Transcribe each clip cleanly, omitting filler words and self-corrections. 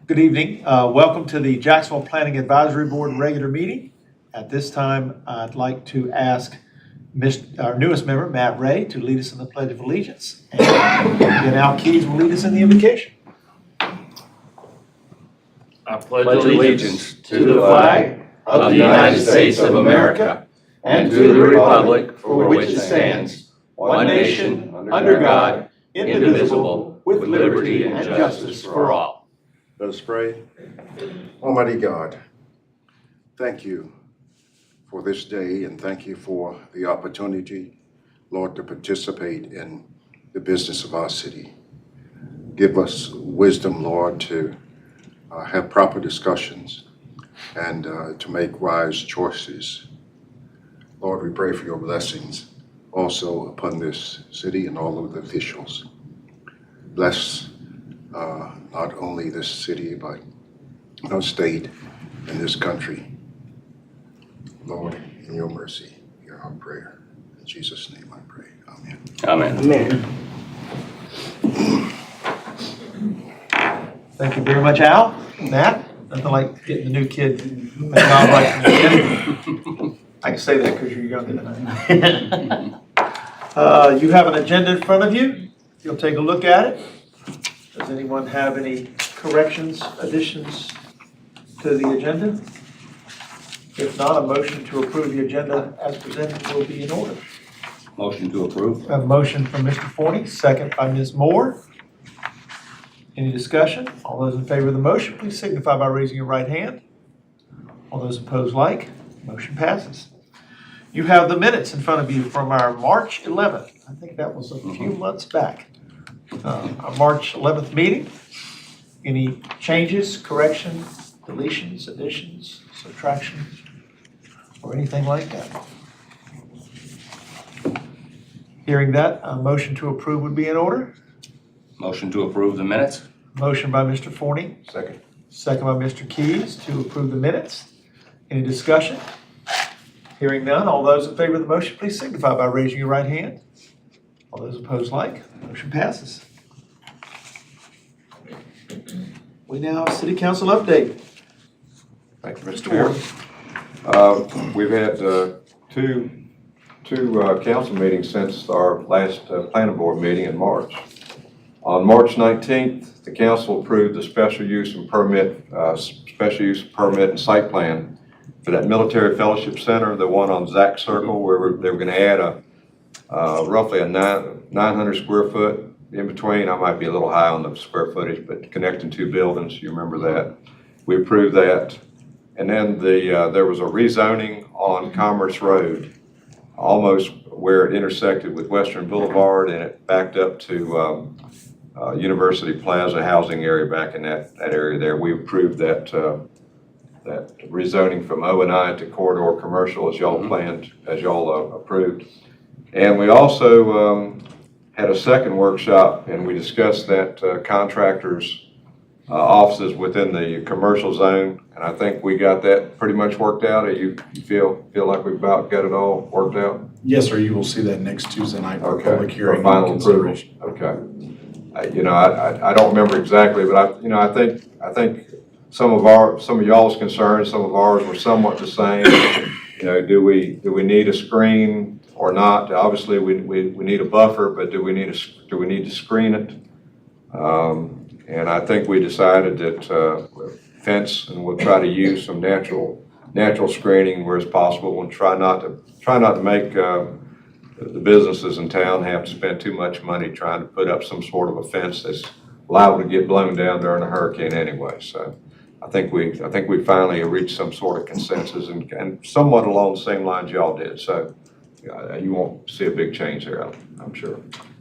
Good evening. Welcome to the Jacksonville Planning Advisory Board regular meeting. At this time, I'd like to ask our newest member, Matt Ray, to lead us in the Pledge of Allegiance. And then Al Keys will lead us in the invocation. I pledge allegiance to the flag of the United States of America and to the republic for which it stands, one nation, under God, indivisible, with liberty and justice for all. Let us pray. Almighty God, thank you for this day and thank you for the opportunity, Lord, to participate in the business of our city. Give us wisdom, Lord, to have proper discussions and to make wise choices. Lord, we pray for your blessings also upon this city and all of the officials. Bless not only this city, but our state and this country. Lord, in your mercy, hear our prayer. In Jesus' name I pray. Amen. Amen. Amen. Thank you very much, Al. Matt, nothing like getting the new kid a job right from the beginning. I can say that because you're younger than I am. You have an agenda in front of you. You'll take a look at it. Does anyone have any corrections, additions to the agenda? If not, a motion to approve the agenda as presented will be in order. Motion to approve. A motion from Mr. Forney, second by Ms. Moore. Any discussion? All those in favor of the motion, please signify by raising your right hand. All those opposed, like. Motion passes. You have the minutes in front of you from our March 11th. I think that was a few months back. Our March 11th meeting. Any changes, corrections, deletions, additions, subtractions, or anything like that? Hearing that, a motion to approve would be in order. Motion to approve the minutes. Motion by Mr. Forney. Second. Second by Mr. Keys to approve the minutes. Any discussion? Hearing none, all those in favor of the motion, please signify by raising your right hand. All those opposed, like. Motion passes. We now have City Council update. Thank you, Mr. Ward. We've had two council meetings since our last planning board meeting in March. On March 19th, the council approved the special use permit and site plan for that military fellowship center, the one on Zach Circle, where they were going to add roughly a 900 square foot in between. I might be a little high on the square footage, but connecting two buildings, you remember that. We approved that. And then there was a rezoning on Commerce Road, almost where it intersected with Western Boulevard, and it backed up to University Plaza housing area back in that area there. We approved that rezoning from O&I to corridor commercial as y'all planned, as y'all approved. And we also had a second workshop, and we discussed that contractors' offices within the commercial zone, and I think we got that pretty much worked out. You feel like we've about got it all worked out? Yes, sir. You will see that next Tuesday night for public hearing. For final approval. Okay. I don't remember exactly, but I think some of y'all's concerns, some of ours were somewhat the same. Do we need a screen or not? Obviously, we need a buffer, but do we need to screen it? And I think we decided that fence, and we'll try to use some natural screening where it's possible, and try not to make the businesses in town have to spend too much money trying to put up some sort of a fence that's liable to get blown down during a hurricane anyway. So I think we finally reached some sort of consensus and somewhat along the same lines y'all did. So you won't see a big change there, I'm sure.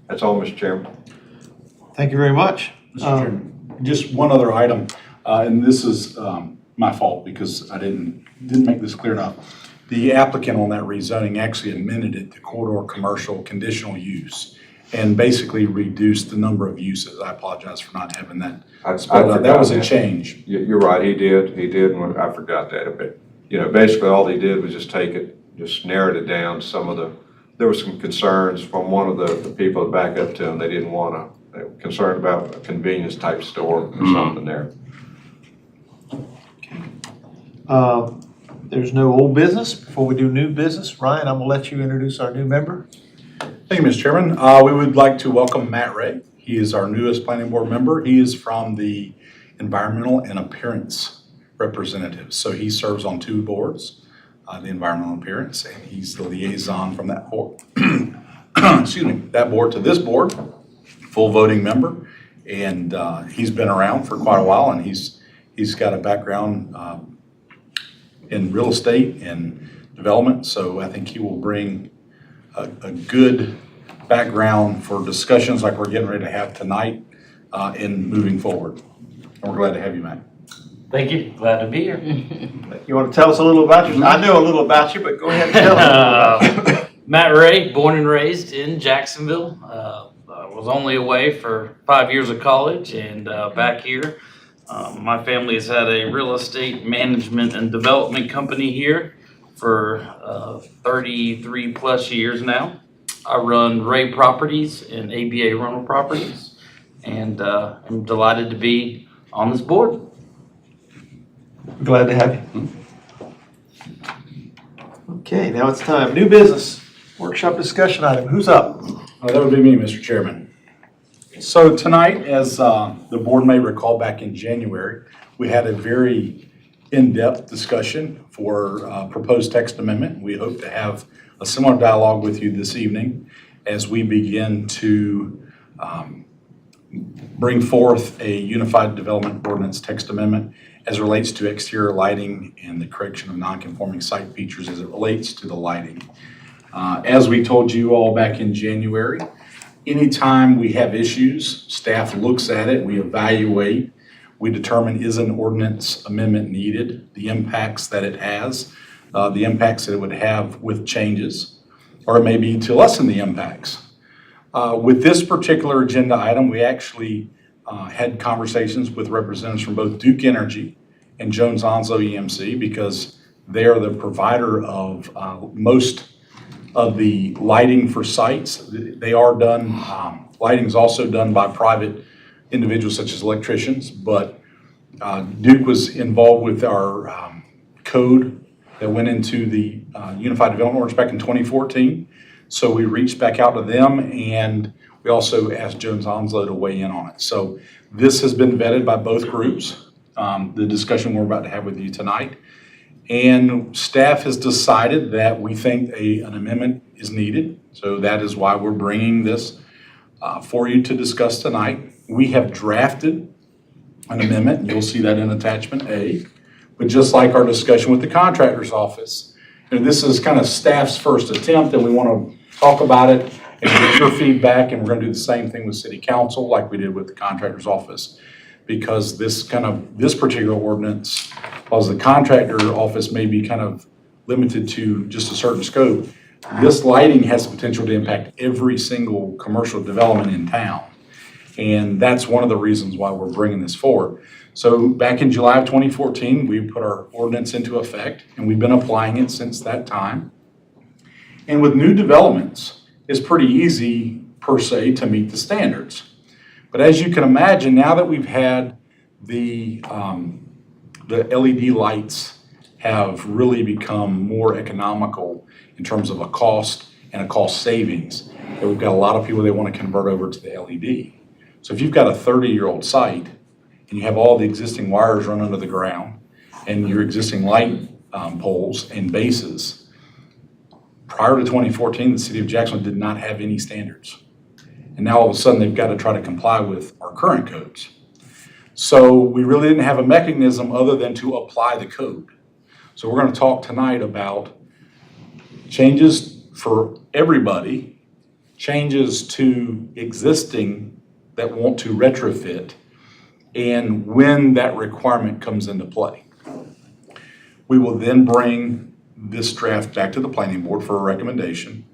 That's all, Mr. Chairman. Thank you very much. Mr. Chairman, just one other item, and this is my fault because I didn't make this clear enough. The applicant on that rezoning actually amended it to corridor commercial conditional use and basically reduced the number of uses. I apologize for not having that. That was a change. You're right, he did, and I forgot that. But basically all he did was just narrowed it down. There were some concerns from one of the people that back up to him. They were concerned about a convenience type store or something there. There's no old business. Before we do new business, Ryan, I'm gonna let you introduce our new member. Thank you, Mr. Chairman. We would like to welcome Matt Ray. He is our newest planning board member. He is from the Environmental and Appearance Representative. So he serves on 2 boards, the Environmental and Appearance, and he's the liaison from that board. Excuse me, that board to this board, full voting member. And he's been around for quite a while, and he's got a background in real estate and development. So I think he will bring a good background for discussions like we're getting ready to have tonight in moving forward. And we're glad to have you, Matt. Thank you. Glad to be here. You want to tell us a little about you? I know a little about you, but go ahead and tell us. Matt Ray, born and raised in Jacksonville. Was only away for 5 years of college and back here. My family has had a real estate management and development company here for 33 plus years now. I run Ray Properties and ABA Rental Properties, and I'm delighted to be on this board. Glad to have you. Okay, now it's time. New business, workshop discussion item. Who's up? That would be me, Mr. Chairman. So tonight, as the board may recall, back in January, we had a very in-depth discussion for proposed text amendment. We hope to have a similar dialogue with you this evening as we begin to bring forth a unified development ordinance text amendment as it relates to exterior lighting and the correction of non-conforming site features as it relates to the lighting. As we told you all back in January, anytime we have issues, staff looks at it, we evaluate, we determine is an ordinance amendment needed, the impacts that it has, the impacts that it would have with changes, or it may be to lessen the impacts. With this particular agenda item, we actually had conversations with representatives from both Duke Energy and Jones Onslow EMC because they are the provider of most of the lighting for sites. They are done, lighting is also done by private individuals such as electricians, but Duke was involved with our code that went into the Unified Development Ordinance back in 2014. So we reached back out to them, and we also asked Jones Onslow to weigh in on it. So this has been vetted by both groups, the discussion we're about to have with you tonight. And staff has decided that we think an amendment is needed. So that is why we're bringing this for you to discuss tonight. We have drafted an amendment. You'll see that in attachment A. But just like our discussion with the contractor's office, this is kind of staff's first attempt, and we want to talk about it and get your feedback. And we're going to do the same thing with city council like we did with the contractor's office, because this particular ordinance, because the contractor office may be kind of limited to just a certain scope, this lighting has the potential to impact every single commercial development in town. And that's one of the reasons why we're bringing this forward. So back in July of 2014, we put our ordinance into effect, and we've been applying it since that time. And with new developments, it's pretty easy per se to meet the standards. But as you can imagine, now that we've had the LED lights have really become more economical in terms of a cost and a cost savings, that we've got a lot of people that want to convert over to the LED. So if you've got a 30-year-old site and you have all the existing wires run under the ground and your existing light poles and bases, prior to 2014, the city of Jacksonville did not have any standards. And now all of a sudden they've got to try to comply with our current codes. So we really didn't have a mechanism other than to apply the code. So we're going to talk tonight about changes for everybody, changes to existing that want to retrofit, and when that requirement comes into play. We will then bring this draft back to the planning board for a recommendation,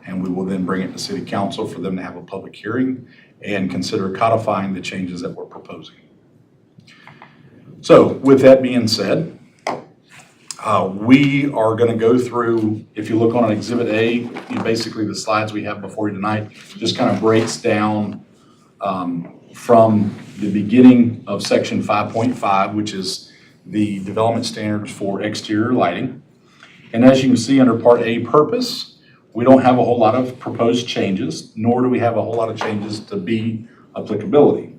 and we will then bring it to city council for them to have a public hearing and consider codifying the changes that we're proposing. So with that being said, we are going to go through, if you look on Exhibit A, basically the slides we have before you tonight just kind of breaks down from the beginning of Section 5.5, which is the development standards for exterior lighting. And as you can see under Part A, purpose, we don't have a whole lot of proposed changes, nor do we have a whole lot of changes to B, applicability.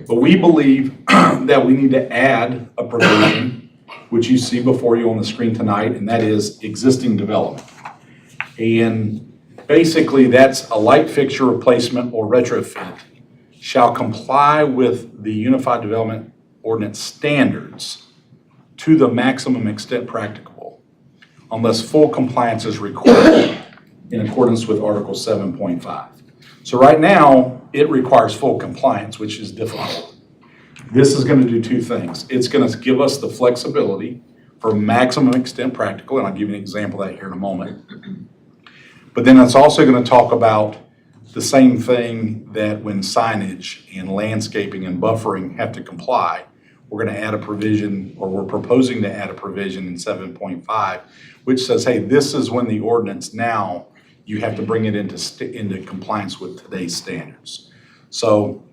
But we believe that we need to add a provision, which you see before you on the screen tonight, and that is existing development. And basically, that's a light fixture replacement or retrofit shall comply with the Unified Development Ordinance standards to the maximum extent practicable, unless full compliance is required in accordance with Article 7.5. So right now, it requires full compliance, which is difficult. This is going to do two things. It's going to give us the flexibility for maximum extent practical, and I'll give you an example of that here in a moment. But then it's also going to talk about the same thing that when signage and landscaping and buffering have to comply, we're going to add a provision, or we're proposing to add a provision in 7.5, which says, hey, this is when the ordinance now, you have to bring it into compliance with today's standards. So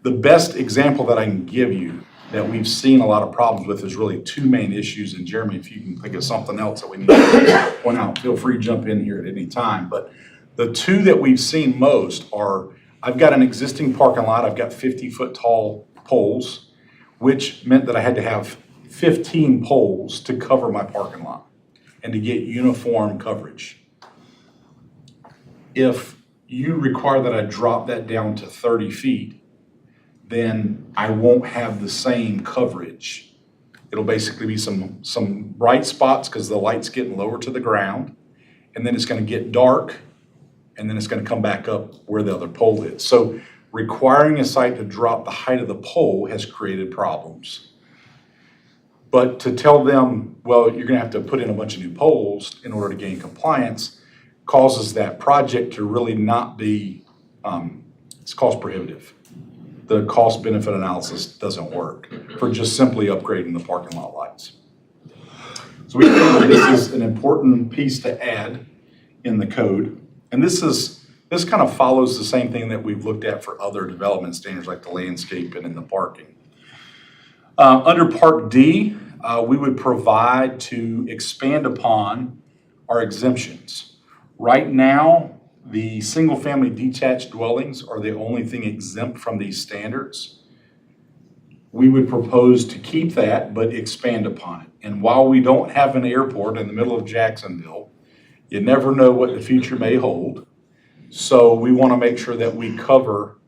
the best example that I can give you that we've seen a lot of problems with is really two main issues. And Jeremy, if you can think of something else that we need to point out, feel free to jump in here at any time. But the two that we've seen most are, I've got an existing parking lot, I've got 50-foot tall poles, which meant that I had to have 15 poles to cover my parking lot and to get uniform coverage. If you require that I drop that down to 30 feet, then I won't have the same coverage. It'll basically be some bright spots because the light's getting lower to the ground, and then it's going to get dark, and then it's going to come back up where the other pole is. So requiring a site to drop the height of the pole has created problems. But to tell them, well, you're going to have to put in a bunch of new poles in order to gain compliance causes that project to really not be, it's cost prohibitive. The cost benefit analysis doesn't work for just simply upgrading the parking lot lights. So we think that this is an important piece to add in the code. And this kind of follows the same thing that we've looked at for other development standards like the landscaping and the parking. Under Part D, we would provide to expand upon our exemptions. Right now, the single-family detached dwellings are the only thing exempt from these standards. We would propose to keep that, but expand upon it. And while we don't have an airport in the middle of Jacksonville, you never know what the future may hold. So we want to make sure that we cover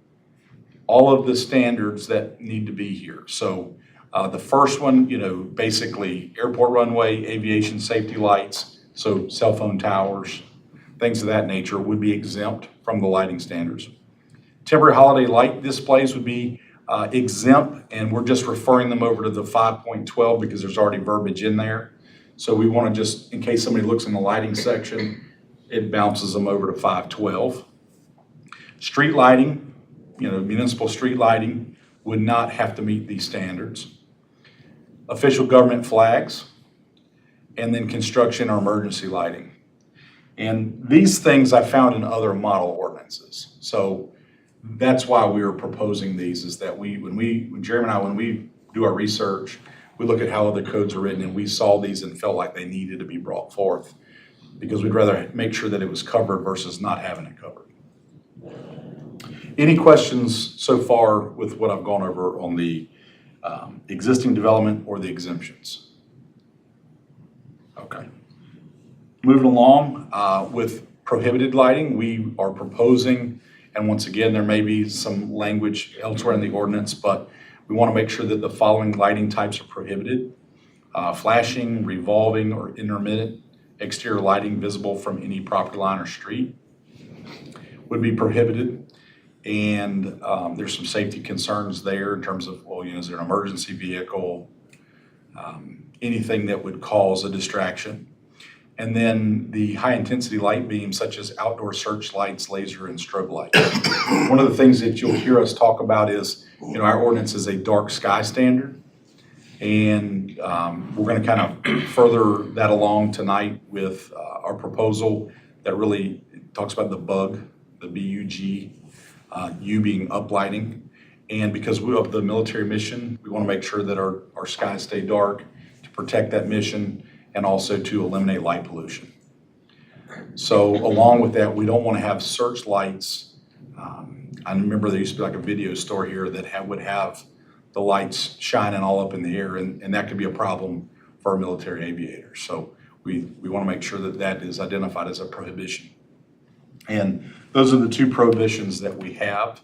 all of the standards that need to be here. So the first one, basically airport runway, aviation safety lights, so cell phone towers, things of that nature would be exempt from the lighting standards. Temporary holiday light displays would be exempt, and we're just referring them over to the 5.12 because there's already verbiage in there. So we want to just, in case somebody looks in the lighting section, it bounces them over to 512. Street lighting, municipal street lighting would not have to meet these standards. Official government flags, and then construction or emergency lighting. And these things I found in other model ordinances. So that's why we were proposing these, is that when Jeremy and I, when we do our research, we look at how other codes are written, and we saw these and felt like they needed to be brought forth because we'd rather make sure that it was covered versus not having it covered. Any questions so far with what I've gone over on the existing development or the exemptions? Okay. Moving along with prohibited lighting, we are proposing, and once again, there may be some language elsewhere in the ordinance, but we want to make sure that the following lighting types are prohibited. Flashing, revolving, or intermittent exterior lighting visible from any property line or street would be prohibited. And there's some safety concerns there in terms of, well, is there an emergency vehicle, anything that would cause a distraction. And then the high-intensity light beams, such as outdoor searchlights, laser, and strobe lights. One of the things that you'll hear us talk about is, our ordinance is a dark sky standard. And we're going to kind of further that along tonight with our proposal that really talks about the bug, the B-U-G, U being uplighting. And because of the military mission, we want to make sure that our skies stay dark. protect that mission and also to eliminate light pollution. So along with that, we don't want to have searchlights. I remember there used to be like a video store here that would have the lights shining all up in the air, and that could be a problem for our military aviators. So we want to make sure that that is identified as a prohibition. And those are the two prohibitions that we have.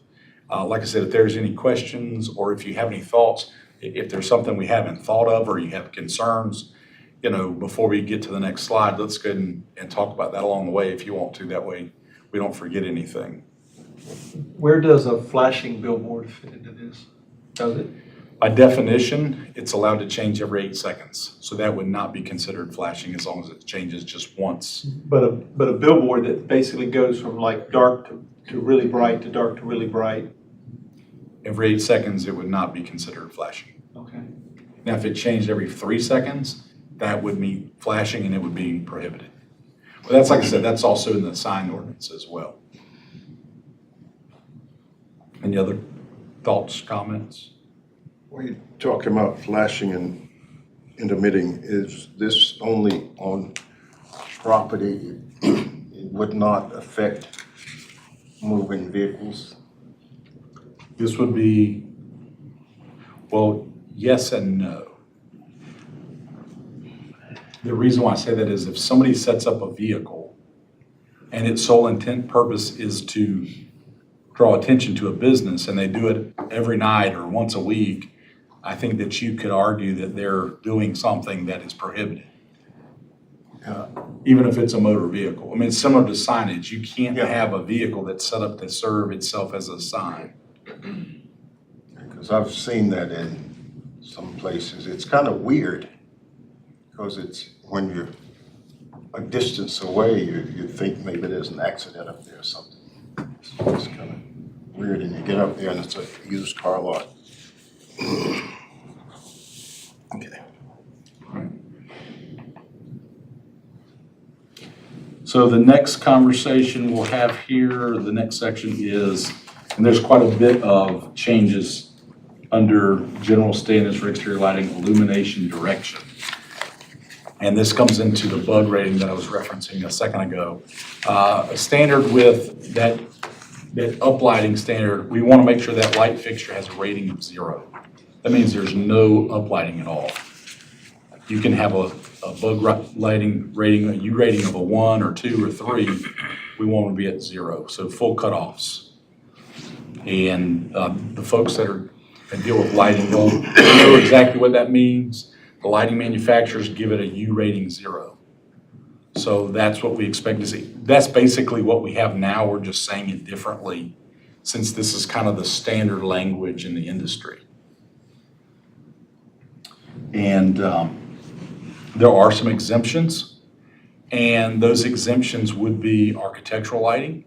Like I said, if there's any questions or if you have any thoughts, if there's something we haven't thought of or you have concerns, before we get to the next slide, let's go ahead and talk about that along the way if you want to. That way we don't forget anything. Where does a flashing billboard fit into this? Does it? By definition, it's allowed to change every 8 seconds. So that would not be considered flashing as long as it changes just once. But a billboard that basically goes from like dark to really bright to dark to really bright. Every 8 seconds, it would not be considered flashing. Okay. Now, if it changed every 3 seconds, that would mean flashing and it would be prohibited. But that's, like I said, that's also in the sign ordinance as well. Any other thoughts, comments? When you're talking about flashing and intermitting, is this only on property? It would not affect moving vehicles? This would be, well, yes and no. The reason why I say that is if somebody sets up a vehicle and its sole intent purpose is to draw attention to a business and they do it every night or once a week, I think that you could argue that they're doing something that is prohibited. Even if it's a motor vehicle. I mean, it's similar to signage. You can't have a vehicle that's set up to serve itself as a sign. Because I've seen that in some places. It's kind of weird because it's when you're a distance away, you think maybe there's an accident up there or something. It's kind of weird, and you get up there and it's a used car lot. Okay. So the next conversation we'll have here, the next section is, and there's quite a bit of changes under general standards for exterior lighting, illumination direction. And this comes into the bug rating that I was referencing a second ago. A standard with that uplighting standard, we want to make sure that light fixture has a rating of 0. That means there's no uplighting at all. You can have a bug lighting rating, a U rating of a 1 or 2 or 3. We want them to be at 0, so full cutoffs. And the folks that deal with lighting don't know exactly what that means. The lighting manufacturers give it a U rating 0. So that's what we expect to see. That's basically what we have now. We're just saying it differently since this is kind of the standard language in the industry. And there are some exemptions, and those exemptions would be architectural lighting.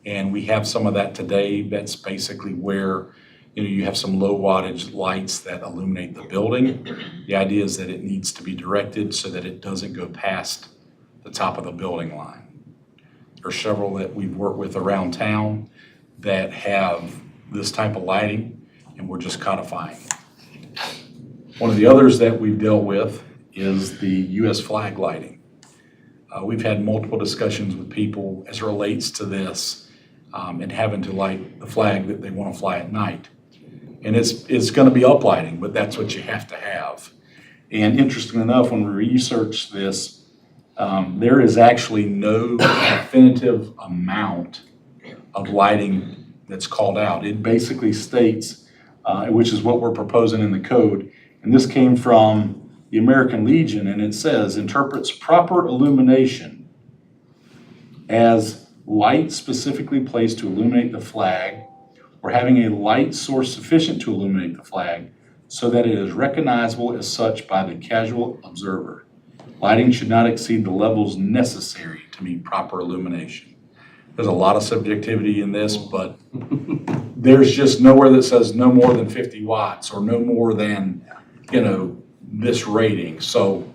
And we have some of that today. That's basically where you have some low wattage lights that illuminate the building. The idea is that it needs to be directed so that it doesn't go past the top of the building line. There are several that we've worked with around town that have this type of lighting, and we're just codifying. One of the others that we've dealt with is the U.S. flag lighting. We've had multiple discussions with people as it relates to this and having to light the flag that they want to fly at night. And it's going to be uplighting, but that's what you have to have. And interestingly enough, when we research this, there is actually no definitive amount of lighting that's called out. It basically states, which is what we're proposing in the code, and this came from the American Legion, and it says, interprets proper illumination as light specifically placed to illuminate the flag, or having a light source sufficient to illuminate the flag so that it is recognizable as such by the casual observer. Lighting should not exceed the levels necessary to meet proper illumination. There's a lot of subjectivity in this, but there's just nowhere that says no more than 50 watts or no more than, this rating. So,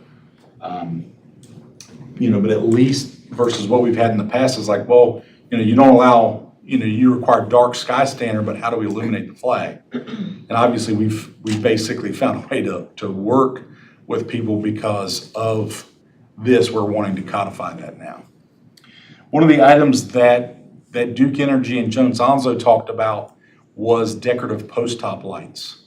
but at least versus what we've had in the past is like, well, you don't allow, you require dark sky standard, but how do we illuminate the flag? And obviously we've basically found a way to work with people because of this. We're wanting to codify that now. One of the items that Duke Energy and Jones Onslow talked about was decorative post top lights.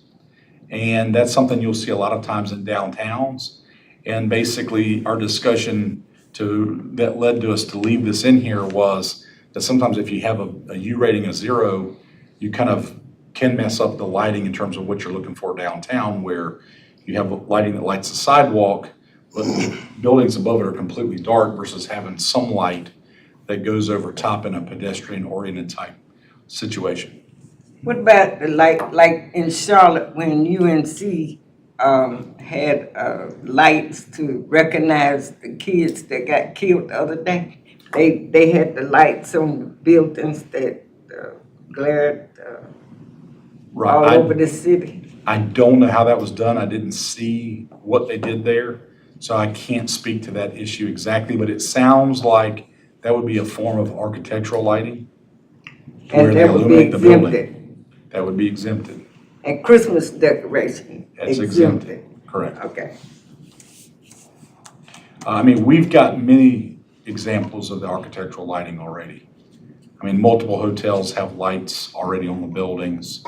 And that's something you'll see a lot of times in downtowns. And basically our discussion that led to us to leave this in here was that sometimes if you have a U rating of 0, you kind of can mess up the lighting in terms of what you're looking for downtown, where you have lighting that lights the sidewalk, but buildings above it are completely dark versus having some light that goes over top in a pedestrian-oriented type situation. What about the light, like in Charlotte, when UNC had lights to recognize the kids that got killed the other day? They had the lights on the buildings that glared all over the city. I don't know how that was done. I didn't see what they did there, so I can't speak to that issue exactly, but it sounds like that would be a form of architectural lighting. where And they that would be illuminate the building. exempted. That would be exempted. And Christmas decoration That's exempted. Correct. Okay. I mean, we've got many examples of the architectural lighting already. I mean, multiple hotels have lights already on the buildings.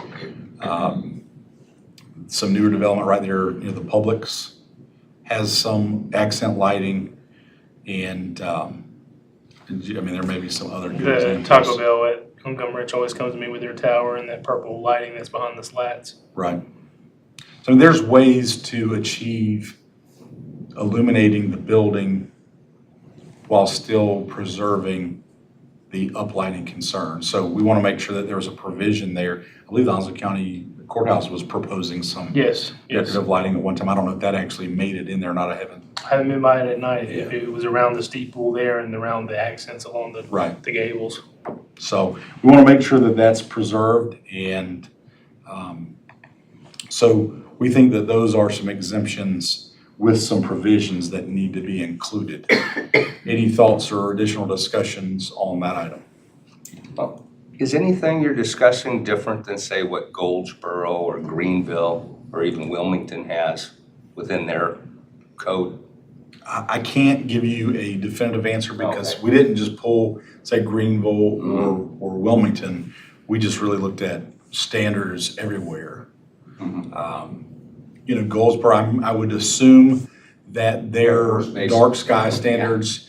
Some newer development right there near the Publix has some accent lighting, and I mean, there may be some other good The examples. Taco Bell at Homecoming Ranch always comes to me with their tower and that purple lighting that's behind the slats. Right. So there's ways to achieve illuminating the building while still preserving the uplighting concern. So we want to make sure that there's a provision there. I believe the Onslow County Courthouse was proposing some Yes. decorative lighting at one time. I don't know if that actually made it in there or not. I haven't. I haven't been by it at night. Yeah. If it was around the steeple there and around the accents along the Right. the gables. So we want to make sure that that's preserved, and so we think that those are some exemptions with some provisions that need to be included. Any thoughts or additional discussions on that item? Is anything you're discussing different than, say, what Goldsboro or Greenville or even Wilmington has within their code? I can't give you a definitive answer because Okay. we didn't just pull, say, Greenville or Wilmington. We just really looked at standards everywhere. You know, Goldsboro, I would assume that their Basically. dark sky standards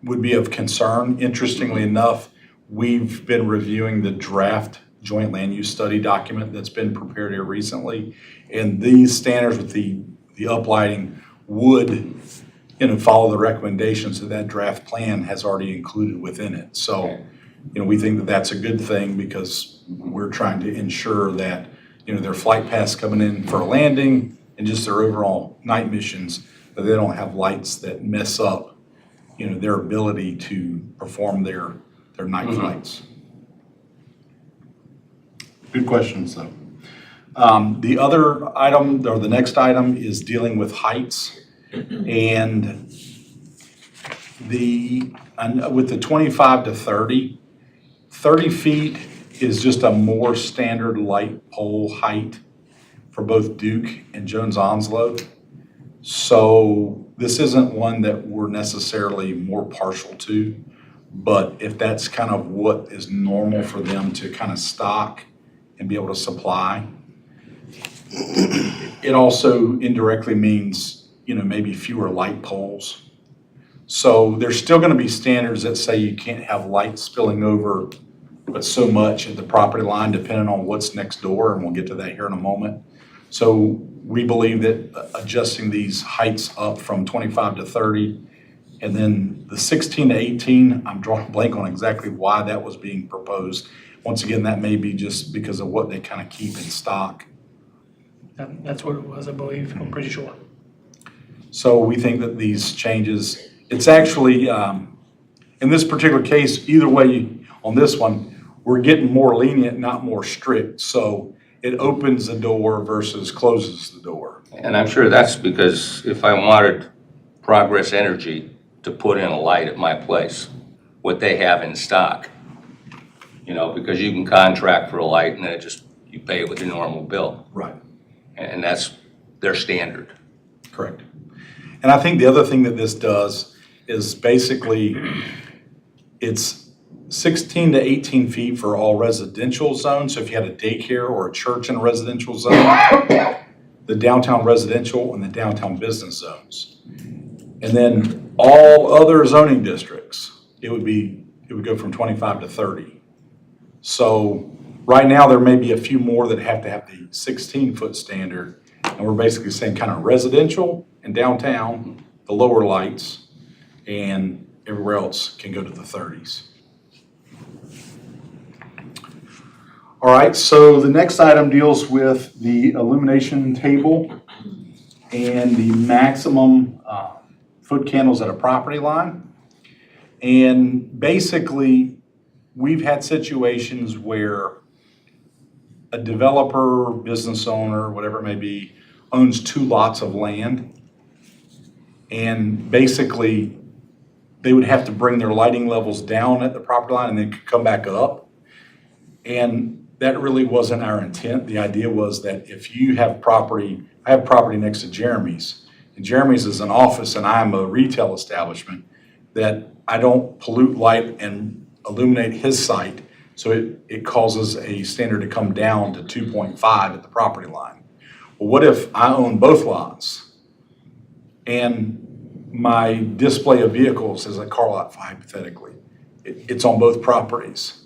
would be of concern. Interestingly enough, we've been reviewing the draft joint land use study document that's been prepared here recently. And these standards with the uplighting would, you know, follow the recommendations that that draft plan has already included within it. So, you know, we think that that's a good thing because we're trying to ensure that, you know, their flight paths coming in for a landing and just their overall night missions, that they don't have lights that mess up, you know, their ability to perform their night flights. Good questions, though. The other item, or the next item, is dealing with heights. And with the 25 to 30, 30 feet is just a more standard light pole height for both Duke and Jones Onslow. So this isn't one that we're necessarily more partial to, but if that's kind of what is normal for them to kind of stock and be able to supply, it also indirectly means, you know, maybe fewer light poles. So there's still going to be standards that say you can't have light spilling over but so much at the property line depending on what's next door, and we'll get to that here in a moment. So we believe that adjusting these heights up from 25 to 30, and then the 16 to 18, I'm drawing a blank on exactly why that was being proposed. Once again, that may be just because of what they kind of keep in stock. That's what it was, I believe. I'm pretty sure. So we think that these changes, it's actually, in this particular case, either way on this one, we're getting more lenient, not more strict. So it opens the door versus closes the door. And I'm sure that's because if I wanted Progress Energy to put in a light at my place, what they have in stock, you know, because you can contract for a light and then you pay it with your normal bill. Right. And that's their standard. Correct. And I think the other thing that this does is basically it's 16 to 18 feet for all residential zones. So if you had a daycare or a church in a residential zone, the downtown residential and the downtown business zones. And then all other zoning districts, it would go from 25 to 30. So right now, there may be a few more that have to have the 16-foot standard. And we're basically saying kind of residential and downtown, the lower lights, and everywhere else can go to the 30s. All right, so the next item deals with the illumination table and the maximum foot candles at a property line. And basically, we've had situations where a developer, business owner, whatever it may be, owns 2 lots of land. And basically, they would have to bring their lighting levels down at the property line and then come back up. And that really wasn't our intent. The idea was that if you have property, I have property next to Jeremy's, and Jeremy's is an office and I'm a retail establishment, that I don't pollute light and illuminate his site, so it causes a standard to come down to 2.5 at the property line. Well, what if I own both lots and my display of vehicles is a car lot, hypothetically, it's on both properties?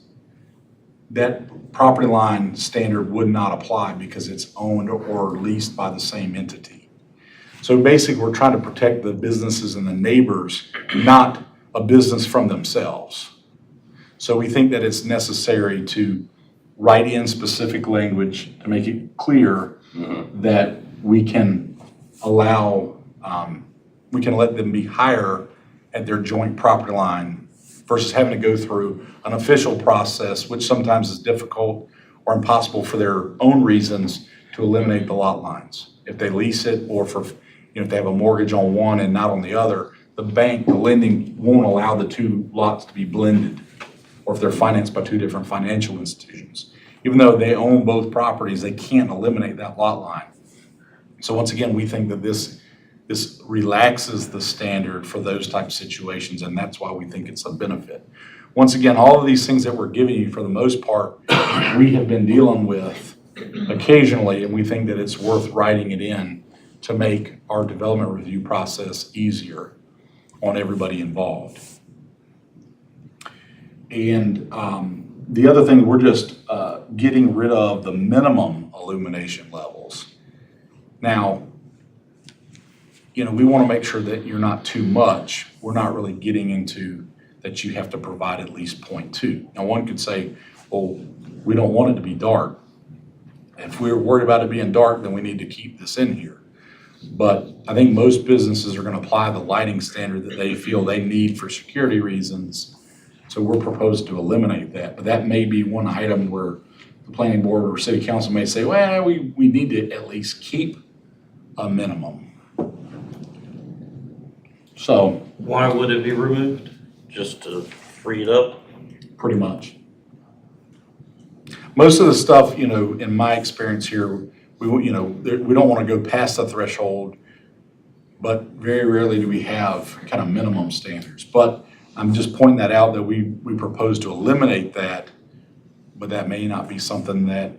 That property line standard would not apply because it's owned or leased by the same entity. So basically, we're trying to protect the businesses and the neighbors, not a business from themselves. So we think that it's necessary to write in specific language to make it clear that we can allow, we can let them be higher at their joint property line versus having to go through an official process, which sometimes is difficult or impossible for their own reasons to eliminate the lot lines. If they lease it or if they have a mortgage on one and not on the other, the bank, the lending won't allow the 2 lots to be blended, or if they're financed by 2 different financial institutions. Even though they own both properties, they can't eliminate that lot line. So once again, we think that this relaxes the standard for those type of situations, and that's why we think it's a benefit. Once again, all of these things that we're giving you, for the most part, we have been dealing with occasionally, and we think that it's worth writing it in to make our development review process easier on everybody involved. And the other thing, we're just getting rid of the minimum illumination levels. Now, we want to make sure that you're not too much. We're not really getting into that you have to provide at least 0.2. Now, one could say, well, we don't want it to be dark. If we're worried about it being dark, then we need to keep this in here. But I think most businesses are going to apply the lighting standard that they feel they need for security reasons. So we're proposed to eliminate that. But that may be one item where the planning board or city council may say, well, we need to at least keep a minimum. So Why would it be removed? Just to free it up? pretty much. Most of the stuff, in my experience here, we don't want to go past the threshold, but very rarely do we have kind of minimum standards. But I'm just pointing that out that we propose to eliminate that, but that may not be something that,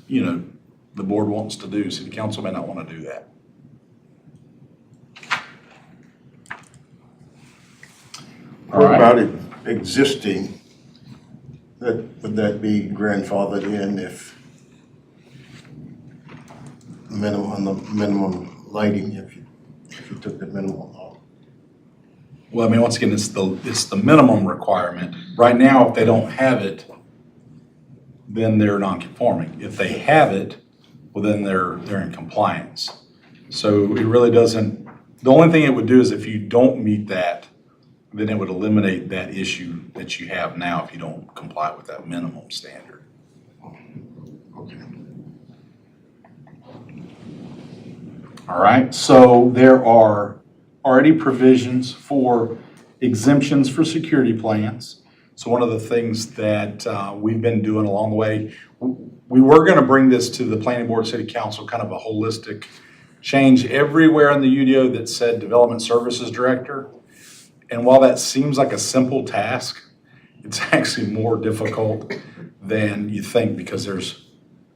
the board wants to do. City council may not want to do that. What about it existing, would that be grandfathered in if minimum lighting, if you took the minimum off? Well, once again, it's the minimum requirement. Right now, if they don't have it, then they're non-conforming. If they have it, well, then they're in compliance. So it really doesn't, the only thing it would do is if you don't meet that, then it would eliminate that issue that you have now if you don't comply with that minimum standard. Okay. All right, so there are already provisions for exemptions for security plans. So one of the things that we've been doing along the way, we were going to bring this to the planning board, city council, kind of a holistic change everywhere in the UDO that said Development Services Director. And while that seems like a simple task, it's actually more difficult than you think because there's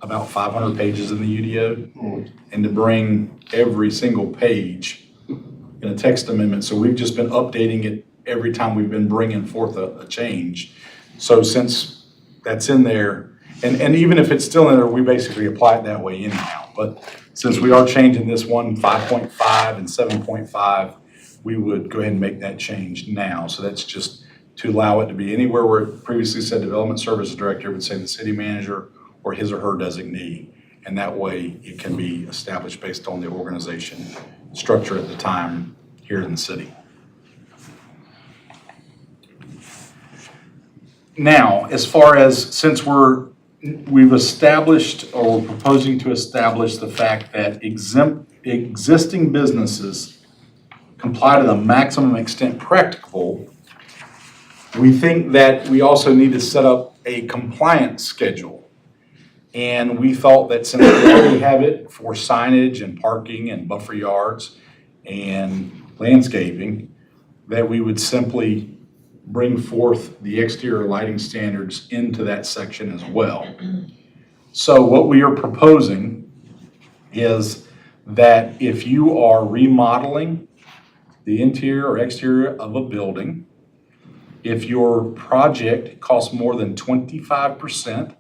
about 500 pages in the UDO. And to bring every single page in a text amendment, so we've just been updating it every time we've been bringing forth a change. So since that's in there, and even if it's still in there, we basically apply it that way anyhow. But since we are changing this one 5.5 and 7.5, we would go ahead and make that change now. So that's just to allow it to be anywhere where it previously said Development Services Director, it would say the city manager or his or her designee. And that way it can be established based on the organization structure at the time here in the city. Now, as far as, since we've established or we're proposing to establish the fact that existing businesses comply to the maximum extent practicable, we think that we also need to set up a compliance schedule. And we thought that since we already have it for signage and parking and buffer yards and landscaping, that we would simply bring forth the exterior lighting standards into that section as well. So what we are proposing is that if you are remodeling the interior or exterior of a building, if your project costs more than 25%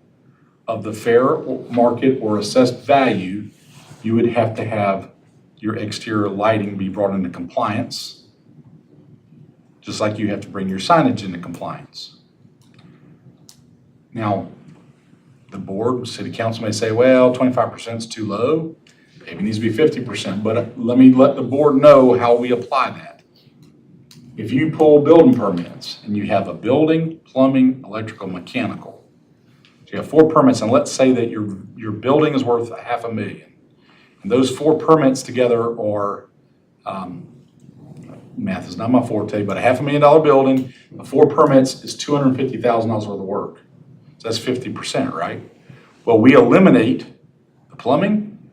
of the fair market or assessed value, you would have to have your exterior lighting be brought into compliance, just like you have to bring your signage into compliance. Now, the board, city council may say, well, 25% is too low. Maybe it needs to be 50%, but let me let the board know how we apply that. If you pull building permits and you have a building, plumbing, electrical, mechanical, so you have 4 permits, and let's say that your building is worth $500,000. And those 4 permits together are, math is not my forte, but a $500,000 building, the 4 permits is $250,000 worth of work. So that's 50%, right? Well, we eliminate the plumbing,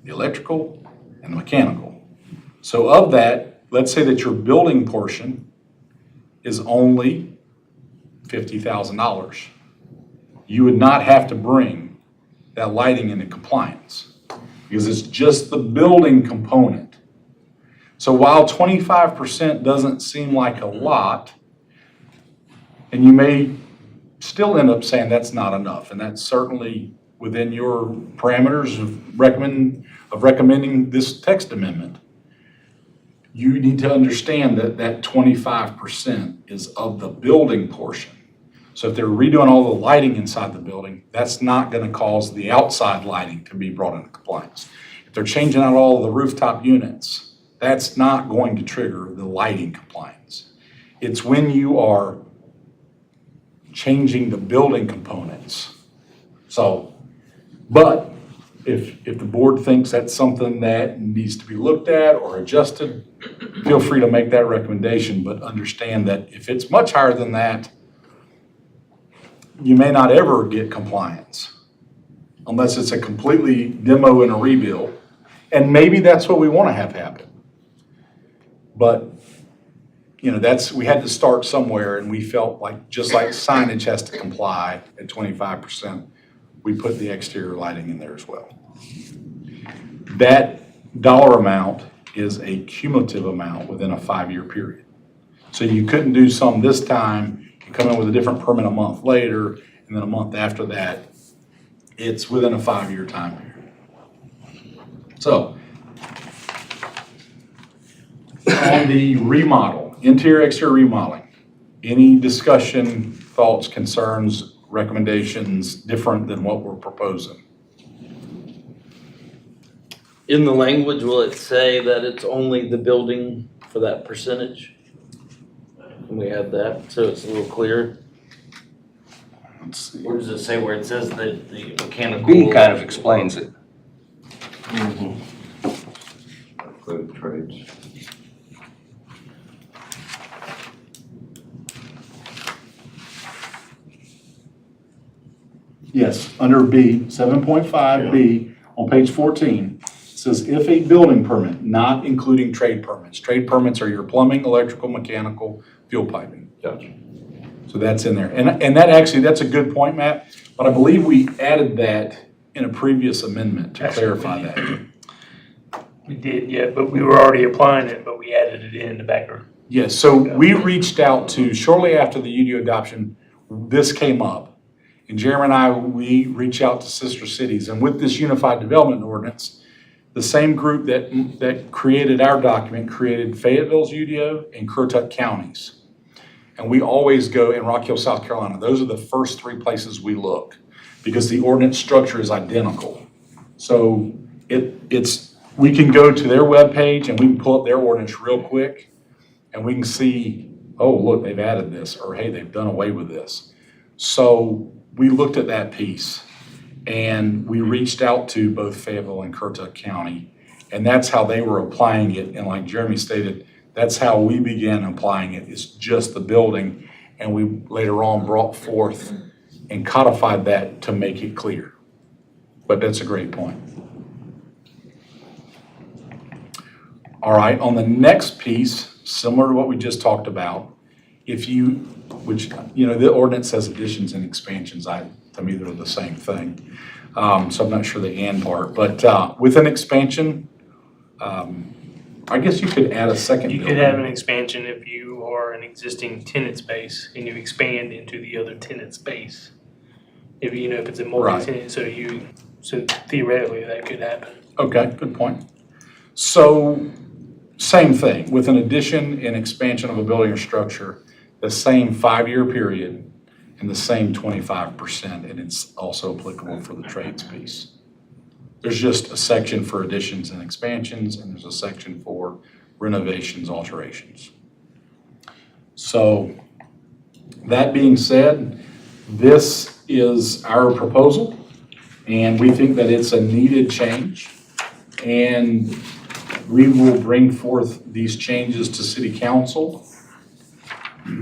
the electrical, and the mechanical. So of that, let's say that your building portion is only $50,000. You would not have to bring that lighting into compliance because it's just the building component. So while 25% doesn't seem like a lot, and you may still end up saying that's not enough, and that's certainly within your parameters of recommending this text amendment, you need to understand that that 25% is of the building portion. So if they're redoing all the lighting inside the building, that's not going to cause the outside lighting to be brought into compliance. If they're changing out all the rooftop units, that's not going to trigger the lighting compliance. It's when you are changing the building components. So, but if the board thinks that's something that needs to be looked at or adjusted, feel free to make that recommendation, but understand that if it's much higher than that, you may not ever get compliance unless it's a completely demo and a rebuild. And maybe that's what we want to have happen. But, you know, we had to start somewhere, and we felt like, just like signage has to comply at 25%, we put the exterior lighting in there as well. That dollar amount is a cumulative amount within a 5-year period. So you couldn't do some this time and come in with a different permit a month later, and then a month after that. It's within a 5-year time period. So, on the remodel, interior, exterior remodeling, any discussion, thoughts, concerns, recommendations different than what we're proposing? In the language, will it say that it's only the building for that percentage? Can we add that so it's a little clearer? Let's see. Where does it say where it says that the mechanical? B kind of explains it. Include trades. Yes, under B, 7.5B, on page 14, it says if a building permit, not including trade permits. Trade permits are your plumbing, electrical, mechanical, fuel piping. Gotcha. So that's in there. And that actually, that's a good point, Matt, but I believe we added that in a previous amendment to clarify that. We did, yeah, but we were already applying it, but we added it in the backer. Yes, so we reached out to, shortly after the UDO adoption, this came up. And Jeremy and I, we reached out to sister cities. And with this Unified Development Ordinance, the same group that created our document created Fayetteville's UDO and Currituck counties. And we always go in Rock Hill, South Carolina. Those are the first three places we look because the ordinance structure is identical. So we can go to their webpage and we can pull up their ordinance real quick and we can see, oh, look, they've added this, or hey, they've done away with this. So we looked at that piece and we reached out to both Fayetteville and Currituck County, and that's how they were applying it. And like Jeremy stated, that's how we began applying it. It's just the building, and we later on brought forth and codified that to make it clear. But that's a great point. All right, on the next piece, similar to what we just talked about, the ordinance says additions and expansions. To me, they're the same thing. So I'm not sure the and part, but with an expansion, I guess you could add a second You building. could have an expansion if you are an existing tenant space and you expand into the other tenant space. If it's a multi-tenant, so theoretically that could happen. Okay, good point. So, same thing, with an addition and expansion of a building or structure, the same 5-year period and the same 25%, and it's also applicable for the trades piece. There's just a section for additions and expansions, and there's a section for renovations, alterations. So, that being said, this is our proposal, and we think that it's a needed change. And we will bring forth these changes to City Council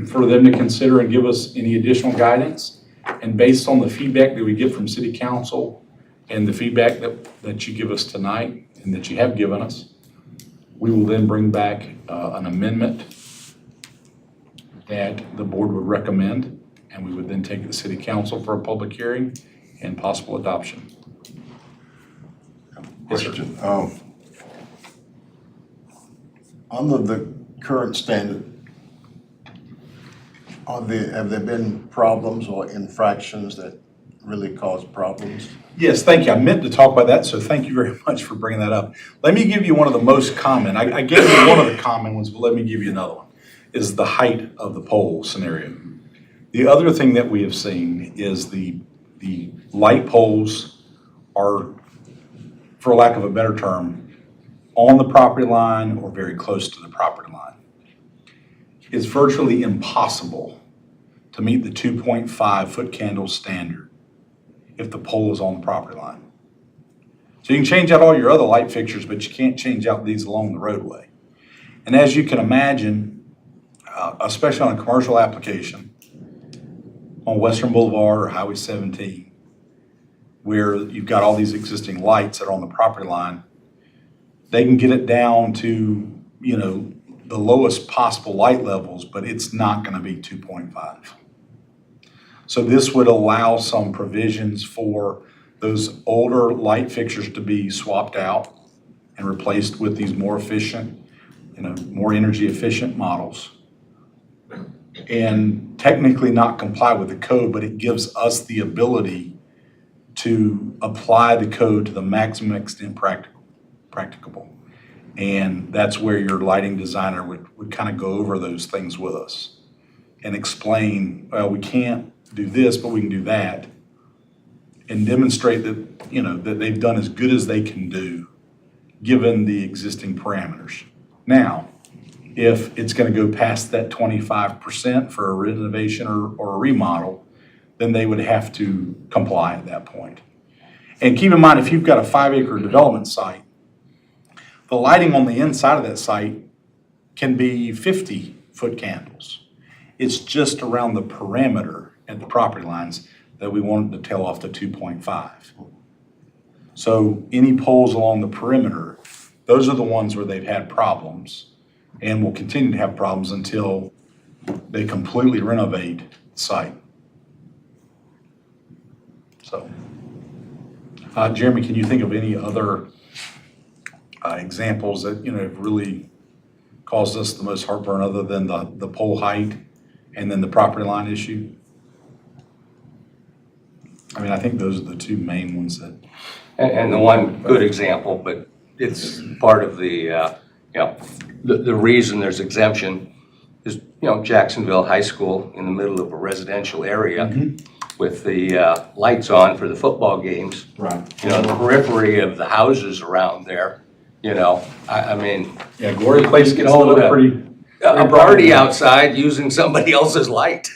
for them to consider and give us any additional guidance. And based on the feedback that we get from City Council and the feedback that you give us tonight and that you have given us, we will then bring back an amendment that the board would recommend, and we would then take it to City Council for a public hearing and possible adoption. Yes, sir. Question. Under the current standard, have there been problems or infractions that really cause problems? Yes, thank you. I meant to talk about that, so thank you very much for bringing that up. Let me give you one of the most common. I gave you one of the common ones, but let me give you another one, is the height of the pole scenario. The other thing that we have seen is the light poles are, for lack of a better term, on the property line or very close to the property line. It's virtually impossible to meet the 2.5 foot candle standard if the pole is on the property line. So you can change out all your other light fixtures, but you can't change out these along the roadway. And as you can imagine, especially on a commercial application on Western Boulevard or Highway 17, where you've got all these existing lights that are on the property line, they can get it down to, the lowest possible light levels, but it's not going to be 2.5. So this would allow some provisions for those older light fixtures to be swapped out and replaced with these more efficient, more energy efficient models. And technically not comply with the code, but it gives us the ability to apply the code to the maximum extent practicable. And that's where your lighting designer would kind of go over those things with us and explain, well, we can't do this, but we can do that, and demonstrate that, that they've done as good as they can do given the existing parameters. Now, if it's going to go past that 25% for a renovation or a remodel, then they would have to comply at that point. And keep in mind, if you've got a 5-acre development site, the lighting on the inside of that site can be 50-foot candles. It's just around the perimeter at the property lines that we wanted to tail off to 2.5. So any poles along the perimeter, those are the ones where they've had problems and will continue to have problems until they completely renovate the site. So, Jeremy, can you think of any other examples that, have really caused us the most heartburn other than the pole height and then the property line issue? I mean, I think those are the two main ones that. And the one good example, but it's part of the, the reason there's exemption is, Jacksonville High School in the middle of a residential area with the lights on for the football games. Right. The periphery of the houses around there, I mean. Yeah, Glory Place get gets hold lit of up pretty. A party outside using somebody else's light.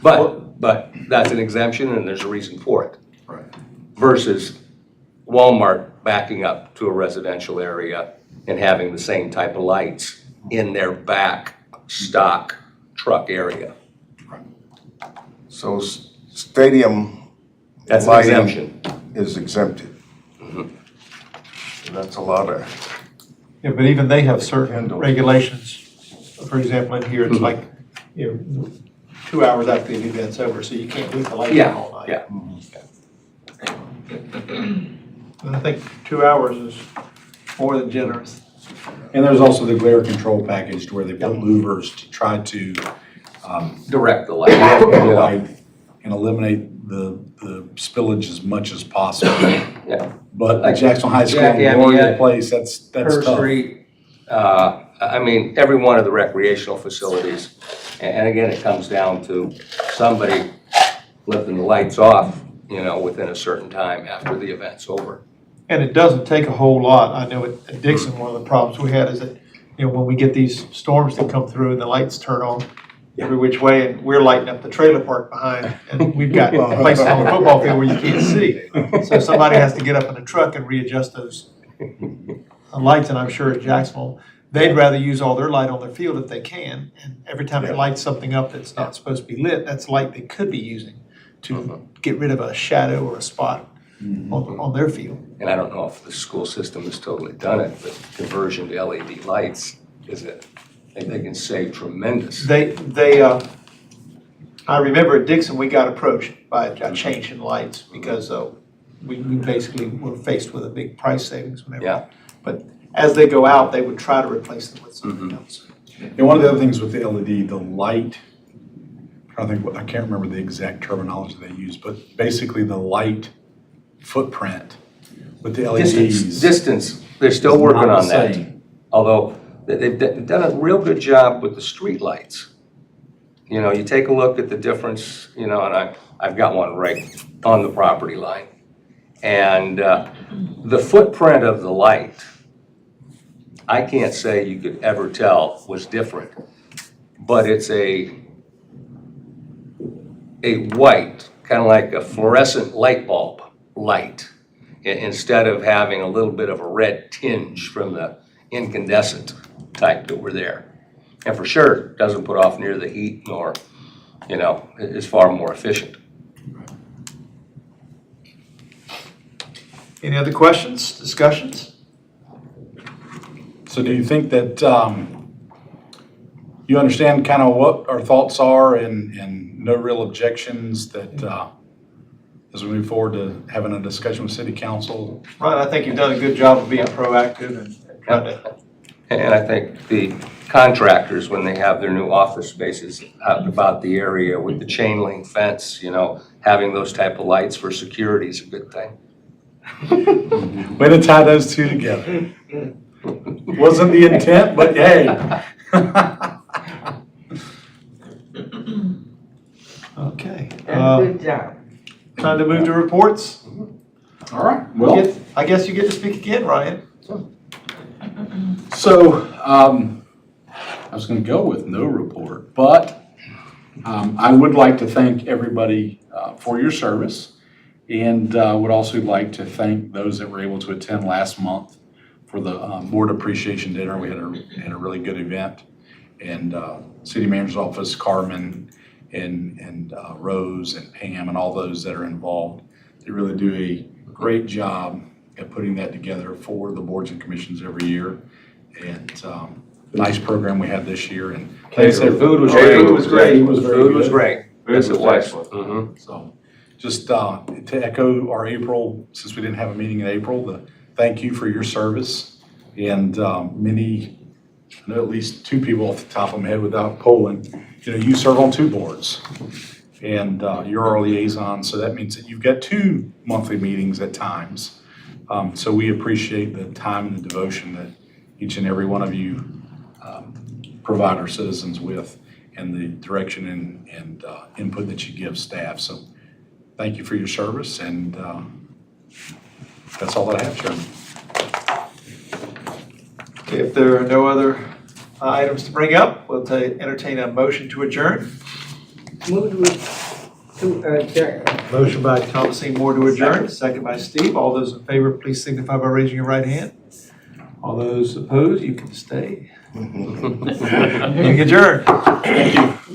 But that's an exemption and there's a reason for it. Right. Versus Walmart backing up to a residential area and having the same type of lights in their back stock truck area. So stadium That's an lighting exemption. is exempted. So that's a lot of, Yeah, but even they have certain Handle. regulations. For example, in here, it's like, 2 hours after the event's over, so you can't leave the lights on all night. Yeah. And I think 2 hours is more than generous. And there's also the glare control package where they put louvers to try to Direct the light. light and eliminate the spillage as much as possible. Yeah. But at Jackson High School, Yeah, Gloria Place, that's Her tough. Street, I mean, every one of the recreational facilities. And again, it comes down to somebody lifting the lights off, within a certain time after the event's over. And it doesn't take a whole lot. I know at Dixon, one of the problems we had is that, when we get these storms that come through and the lights turn on every which way, and we're lighting up the trailer park behind, and we've got places on the football field where you can't see. So somebody has to get up in a truck and readjust those lights, and I'm sure at Jacksonville, they'd rather use all their light on their field if they can. And every time they light something up that's not supposed to be lit, that's light they could be using to get rid of a shadow or a spot on their field. And I don't know if the school system has totally done it, but conversion to LED lights they can save tremendous. I remember at Dixon, we got approached by a change in lights because we basically were faced with a big price savings whenever. Yeah. But as they go out, they would try to replace them with something else. And one of the other things with the LED, the light, I can't remember the exact terminology they use, but basically the light footprint with the LEDs. Distance, they're still is working not on the that. same. Although they've done a real good job with the street lights. You take a look at the difference, and I've got one right on the property line. And the footprint of the light, I can't say you could ever tell was different, but it's a white, kind of like a fluorescent light bulb light, instead of having a little bit of a red tinge from the incandescent type that were there. And for sure, doesn't put off near the heat nor, is far more efficient. Any other questions, discussions? So do you think that you understand kind of what our thoughts are and no real objections that as we move forward to having a discussion with City Council? Right, I think you've done a good job of being proactive and trying to. And I think the contractors, when they have their new office spaces out about the area with the chain link fence, having those type of lights for security is a good thing. Way to tie those two together. Wasn't the intent, but hey. Okay. Good job. Time to move to reports. All right, well. I guess you get to speak again, Ryan. So, I was going to go with no report, but I would like to thank everybody for your service, and would also like to thank those that were able to attend last month for the board appreciation dinner. We had a really good event, and City Manager's Office, Carmen, and Rose and Pam and all those that are involved. They really do great job at putting that together for the boards and commissions every year. And nice program we had this year. And like I said, Food was Catering great. was great. Food was very Food was good. great. Yes, Food it was was. excellent. Mhm. So just to echo our April, since we didn't have a meeting in April, thank you for your service. And many, I know at least two people off the top of my head without polling, you serve on 2 boards. And you're our liaison, so that means that you've got 2 monthly meetings at times. So we appreciate the time and the devotion that each and every one of you provide our citizens with, and the direction and input that you give staff. So thank you for your service, and that's all that I have, Chairman. Okay, if there are no other items to bring up, we'll entertain a motion to adjourn. Move to adjourn. Motion by Thomasine Moore to adjourn, second by Steve. All those in favor, please signify by raising your right hand. All those opposed, you can stay. You can adjourn. Thank you.